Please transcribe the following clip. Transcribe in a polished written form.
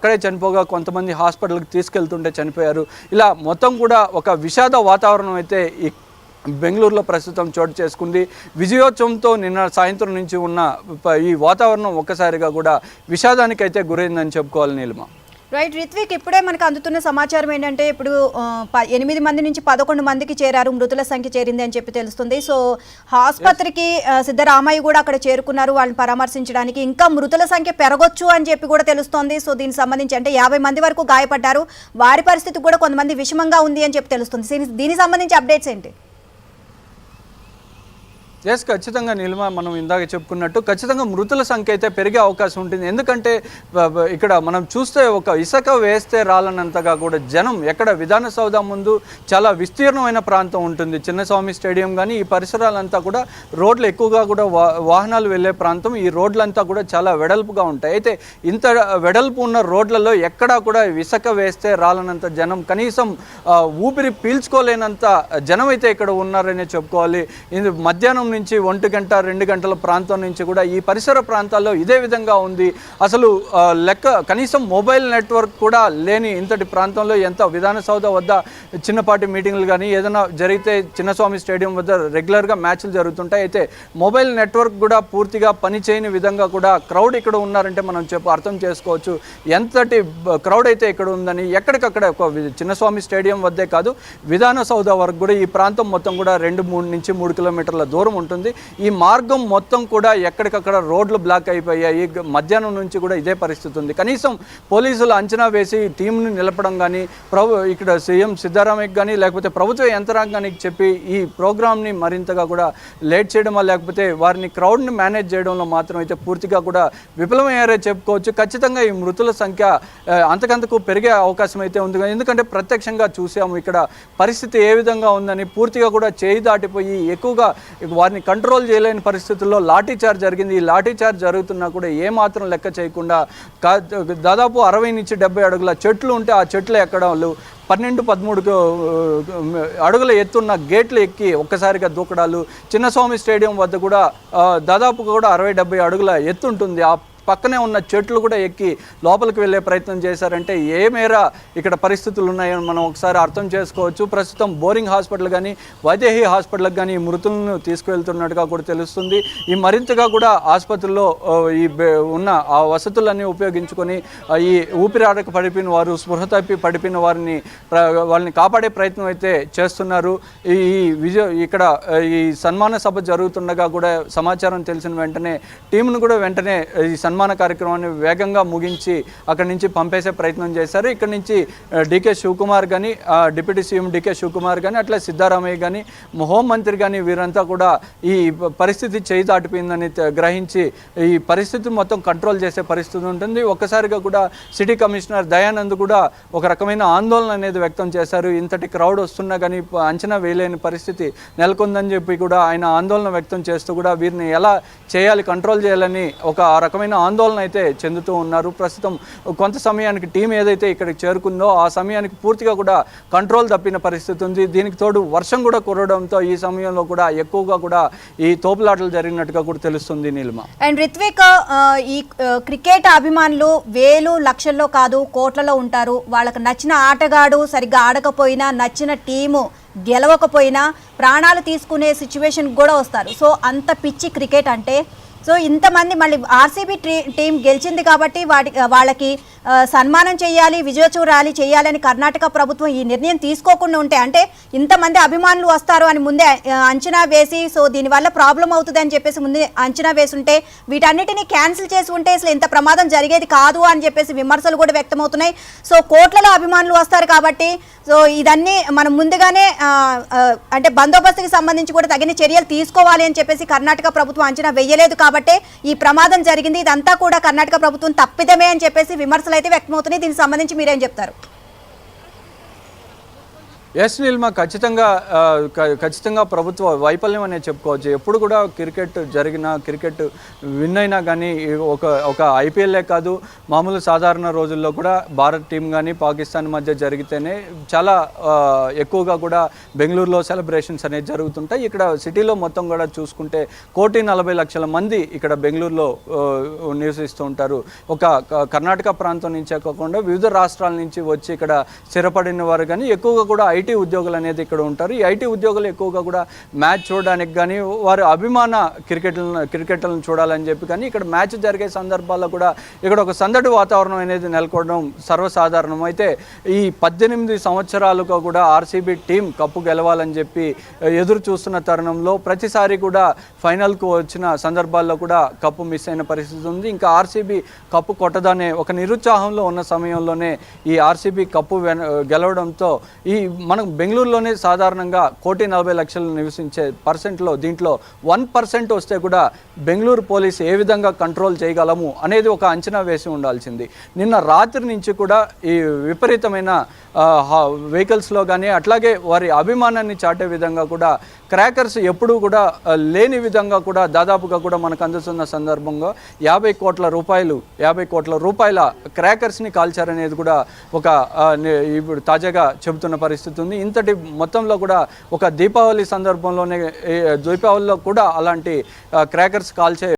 అక్కడే చనిపోగా కొంతమంది హాస్పిటల్కి తీసుకెళ్తుంటే చనిపోయారు. ఇలా మొత్తం కూడా ఒక విషాద వాతావరణం అయితే బెంగళూరులో ప్రస్తుతం చోటు చేసుకుంది. విజయోత్సవంతో నిన్న సాయంత్రం నుంచి ఉన్న ఈ వాతావరణం ఒక్కసారిగా కూడా విషాదానికైతే గురైందని చెప్పుకోవాలి నీలిమ. రైట్ రిత్విక్, ఇప్పుడే మనకు అందుతున్న సమాచారం ఏంటంటే ఇప్పుడు 8 మంది నుంచి 11 మందికి చేరారు, మృతుల సంఖ్య చేరింది అని చెప్పి తెలుస్తుంది. సో ఆసుపత్రికి సిద్ధరామయ్య కూడా అక్కడ చేరుకున్నారు వాళ్ళని పరామర్శించడానికి. ఇంకా మృతుల సంఖ్య పెరగొచ్చు అని చెప్పి కూడా తెలుస్తోంది. సో దీనికి సంబంధించి అంటే 50 మంది వరకు గాయపడ్డారు, వారి పరిస్థితి కూడా కొంతమంది విషమంగా ఉంది అని చెప్పి తెలుస్తుంది. దీనికి సంబంధించి అప్డేట్స్ ఏంటి? ఎస్, ఖచ్చితంగా నీలిమ, మనం ఇందాక చెప్పుకున్నట్టు ఖచ్చితంగా మృతుల సంఖ్య అయితే పెరిగే అవకాశం ఉంటుంది. ఎందుకంటే ఇక్కడ మనం చూస్తే ఒక ఇసుక వేస్తే రాలనంతగా కూడా జనం ఎక్కడ విధాన సౌధ ముందు చాలా విస్తీర్ణమైన ప్రాంతం ఉంటుంది. చిన్నస్వామి స్టేడియం కానీ ఈ పరిసరాలంతా కూడా రోడ్లు ఎక్కువగా కూడా వాహనాలు వెళ్ళే ప్రాంతం. ఈ రోడ్లంతా కూడా చాలా వెడల్పుగా ఉంటాయి. అయితే ఇంత వెడల్పు ఉన్న రోడ్లలో ఎక్కడా కూడా ఇసుక వేస్తే రాలనంత జనం, కనీసం ఊపిరి పీల్చుకోలేనంత జనం అయితే ఇక్కడ ఉన్నారనే చెప్పుకోవాలి. ఇది మధ్యాహ్నం నుంచి 1 గంట 2 గంటల ప్రాంతం నుంచి కూడా ఈ పరిసర ప్రాంతాల్లో ఇదే విధంగా ఉంది. అసలు కనీసం మొబైల్ నెట్వర్క్ కూడా లేని ఇంతటి ప్రాంతంలో ఎంత విధాన సౌధ వద్ద చిన్నపాటి మీటింగ్లు కానీ ఏదైనా జరిగితే చిన్నస్వామి స్టేడియం వద్ద రెగ్యులర్గా మ్యాచ్లు జరుగుతుంటాయి. అయితే మొబైల్ నెట్వర్క్ కూడా పూర్తిగా పనిచేయని విధంగా కూడా క్రౌడ్ ఇక్కడ ఉన్నారంటే మనం అర్థం చేసుకోవచ్చు ఎంతటి క్రౌడ్ అయితే ఇక్కడ ఉందని. ఎక్కడికక్కడ ఒక చిన్నస్వామి స్టేడియం వద్దే కాదు, విధాన సౌధ వరకు కూడా ఈ ప్రాంతం మొత్తం కూడా 2 నుంచి 3 కిలోమీటర్ల దూరం ఉంటుంది. ఈ మార్గం మొత్తం కూడా ఎక్కడికక్కడ రోడ్లు బ్లాక్ అయిపోయాయి. మధ్యాహ్నం నుంచి కూడా ఇదే పరిస్థితి ఉంది. కనీసం పోలీసులు అంచనా వేసి టీంని నిలపడం కానీ, ఇక్కడ సీఎం సిద్ధరామయ్యకి కానీ లేకపోతే ప్రభుత్వ యంత్రాంగానికి చెప్పి ఈ ప్రోగ్రామ్ని మరింతగా కూడా లేట్ చేయడమా లేకపోతే వారిని క్రౌడ్ని మేనేజ్ చేయడంలో మాత్రం అయితే పూర్తిగా కూడా విఫలమయ్యారే చెప్పుకోవచ్చు. ఖచ్చితంగా ఈ మృతుల సంఖ్య అంతకంతకు పెరిగే అవకాశం అయితే ఉంది. ఎందుకంటే ప్రత్యక్షంగా చూసాము ఇక్కడ పరిస్థితి ఏ విధంగా ఉందని. పూర్తిగా కూడా చేయి దాటిపోయి ఎక్కువగా వారిని కంట్రోల్ చేయలేని పరిస్థితుల్లో లాఠీ చార్జ్ జరిగింది. ఈ లాఠీ చార్జ్ జరుగుతున్నా కూడా ఏమాత్రం లెక్క చేయకుండా దాదాపు 60 నుంచి 70 అడుగుల చెట్లు ఉంటే ఆ చెట్లు ఎక్కడాలు, 12-13 అడుగుల ఎత్తున్న గేట్లు ఎక్కి ఒక్కసారిగా దూకడాలు. చిన్నస్వామి స్టేడియం వద్ద కూడా దాదాపు కూడా 60-70 అడుగుల ఎత్తు ఉంటుంది. ఆ పక్కనే ఉన్న చెట్లు కూడా ఎక్కి లోపలికి వెళ్ళే ప్రయత్నం చేశారంటే ఏ మేర ఇక్కడ పరిస్థితులు ఉన్నాయని మనం ఒకసారి అర్థం చేసుకోవచ్చు. ప్రస్తుతం బోరింగ్ హాస్పిటల్ కానీ వైదేహి హాస్పిటల్కి కానీ ఈ మృతులను తీసుకువెళ్తున్నట్టుగా కూడా తెలుస్తుంది. ఈ మరింతగా కూడా ఆసుపత్రుల్లో ఈ ఉన్న ఆ వసతులన్నీ ఉపయోగించుకొని ఈ ఊపిరాడక పడిపోయిన వారు, స్పృహ తప్పి పడిపోయిన వాళ్ళని కాపాడే ప్రయత్నం అయితే చేస్తున్నారు. ఇక్కడ ఈ సన్మాన సభ జరుగుతుండగా కూడా సమాచారం తెలిసిన వెంటనే టీంను కూడా వెంటనే ఈ సన్మాన కార్యక్రమాన్ని వేగంగా ముగించి అక్కడి నుంచి పంపేసే ప్రయత్నం చేశారు. ఇక్కడ నుంచి డికే శివకుమార్ కానీ, డిప్యూటీ సీఎం డికే శివకుమార్ కానీ, అట్లా సిద్ధరామయ్య కానీ, హోంమంత్రి కానీ వీరంతా కూడా ఈ పరిస్థితి చేయి దాటిపోయిందని గ్రహించి ఈ పరిస్థితి మొత్తం కంట్రోల్ చేసే పరిస్థితి ఉంటుంది. ఒక్కసారిగా కూడా సిటీ కమిషనర్ దయానంద్ కూడా ఒక రకమైన ఆందోళన అనేది వ్యక్తం చేశారు. ఇంతటి క్రౌడ్ వస్తున్నా కానీ అంచనా వేయలేని పరిస్థితి నెలకొందని చెప్పి కూడా ఆయన ఆందోళన వ్యక్తం చేస్తూ కూడా వీరిని ఎలా చేయాలి, కంట్రోల్ చేయాలని ఒక రకమైన ఆందోళన అయితే చెందుతూ ఉన్నారు. ప్రస్తుతం కొంత సమయానికి టీం ఏదైతే ఇక్కడికి చేరుకుందో ఆ సమయానికి పూర్తిగా కూడా కంట్రోల్ తప్పిన పరిస్థితి ఉంది. దీనికి తోడు వర్షం కూడా కురవడంతో ఈ సమయంలో కూడా ఎక్కువగా కూడా ఈ తోపులాటలు జరిగినట్టుగా కూడా తెలుస్తుంది నీలిమ. అండ్ రిత్విక్, ఈ క్రికెట్ అభిమానులు వేలు లక్షల్లో కాదు కోట్లలో ఉంటారు. వాళ్ళకి నచ్చిన ఆటగాడు సరిగ్గా ఆడకపోయినా, నచ్చిన టీము గెలవకపోయినా ప్రాణాలు తీసుకునే సిచ్యువేషన్ కూడా వస్తారు. సో అంత పిచ్చి క్రికెట్ అంటే. సో ఇంతమంది మళ్ళీ ఆర్సీబీ టీం గెలిచింది కాబట్టి వాళ్ళకి సన్మానం చేయాలి, విజయోత్సవ ర్యాలీ చేయాలని కర్ణాటక ప్రభుత్వం ఈ నిర్ణయం తీసుకోకుండా ఉంటే, అంటే ఇంతమంది అభిమానులు వస్తారు అని ముందే అంచనా వేసి సో దీనివల్ల ప్రాబ్లం అవుతుంది అని చెప్పేసి ముందే అంచనా వేసి ఉంటే, వీటన్నిటినీ క్యాన్సిల్ చేసి ఉంటే అసలు ఇంత ప్రమాదం జరిగేది కాదు అని చెప్పేసి విమర్శలు కూడా వ్యక్తమవుతున్నాయి. సో కోట్లలో అభిమానులు వస్తారు కాబట్టి సో ఇదన్నీ మనం ముందుగానే అంటే బందోబస్తుకి సంబంధించి కూడా తగిన చర్యలు తీసుకోవాలి అని చెప్పేసి కర్ణాటక ప్రభుత్వం అంచనా వేయలేదు కాబట్టి ఈ ప్రమాదం జరిగింది. ఇదంతా కూడా కర్ణాటక ప్రభుత్వం తప్పిదమే అని చెప్పేసి విమర్శలు అయితే వ్యక్తమవుతున్నాయి. దీనికి సంబంధించి మీరేం చెప్తారు? ఎస్ నీలిమ, ఖచ్చితంగా ప్రభుత్వ వైఫల్యం అనేది చెప్పుకోవచ్చు. ఎప్పుడు కూడా క్రికెట్ జరిగినా, క్రికెట్ విన్ అయినా కానీ ఒక ఐపీఎల్లే కాదు, మామూలు సాధారణ రోజుల్లో కూడా భారత్ టీం కానీ పాకిస్తాన్ మధ్య జరిగితేనే చాలా ఎక్కువగా కూడా బెంగళూరులో సెలబ్రేషన్స్ అనేది జరుగుతుంటాయి. ఇక్కడ సిటీలో మొత్తం కూడా చూసుకుంటే 1,40,00,000 మంది ఇక్కడ బెంగళూరులో నివసిస్తూ ఉంటారు. ఒక కర్ణాటక ప్రాంతం నుంచే కాకుండా వివిధ రాష్ట్రాల నుంచి వచ్చి ఇక్కడ స్థిరపడిన వారు కానీ ఎక్కువగా కూడా ఐటీ ఉద్యోగులు అనేది ఇక్కడ ఉంటారు. ఈ ఐటీ ఉద్యోగులు ఎక్కువగా కూడా మ్యాచ్ చూడడానికి కానీ వారి అభిమాన క్రికెట్లను చూడాలని చెప్పి కానీ ఇక్కడ మ్యాచ్ జరిగే సందర్భాల్లో కూడా ఇక్కడ ఒక సందడి వాతావరణం అనేది నెలకొనడం సర్వసాధారణం. అయితే ఈ 18 సంవత్సరాలుగా కూడా ఆర్సీబీ టీం కప్పు గెలవాలని చెప్పి ఎదురు చూస్తున్న తరుణంలో ప్రతిసారి కూడా ఫైనల్కు వచ్చిన సందర్భాల్లో కూడా కప్పు మిస్ అయిన పరిస్థితి ఉంది. ఇంకా ఆర్సీబీ కప్పు కొట్టదనే ఒక నిరుత్సాహంలో ఉన్న సమయంలోనే ఈ ఆర్సీబీ కప్పు గెలవడంతో ఈ మనం బెంగళూరులోనే సాధారణంగా 1,40,00,000 నివసించే పర్సెంట్లో దీంట్లో 1% వస్తే కూడా బెంగళూరు పోలీసు ఏ విధంగా కంట్రోల్ చేయగలము అనేది ఒక అంచనా వేసి ఉండాల్సింది. నిన్న రాత్రి నుంచి కూడా ఈ విపరీతమైన వెహికల్స్లో కానీ అట్లాగే వారి అభిమానాన్ని చాటే విధంగా కూడా క్రాకర్స్ ఎప్పుడూ కూడా లేని విధంగా కూడా దాదాపుగా కూడా మనకు అందుతున్న సందర్భంగా 50 కోట్ల రూపాయల క్రాకర్స్ని కాల్చారనేది కూడా ఒక ఇప్పుడు తాజాగా చెబుతున్న పరిస్థితి ఉంది. ఇంతటి మొత్తంలో కూడా ఒక దీపావళి సందర్భంలోనే దీపావళిలో కూడా అలాంటి క్రాకర్స్ కాల్చే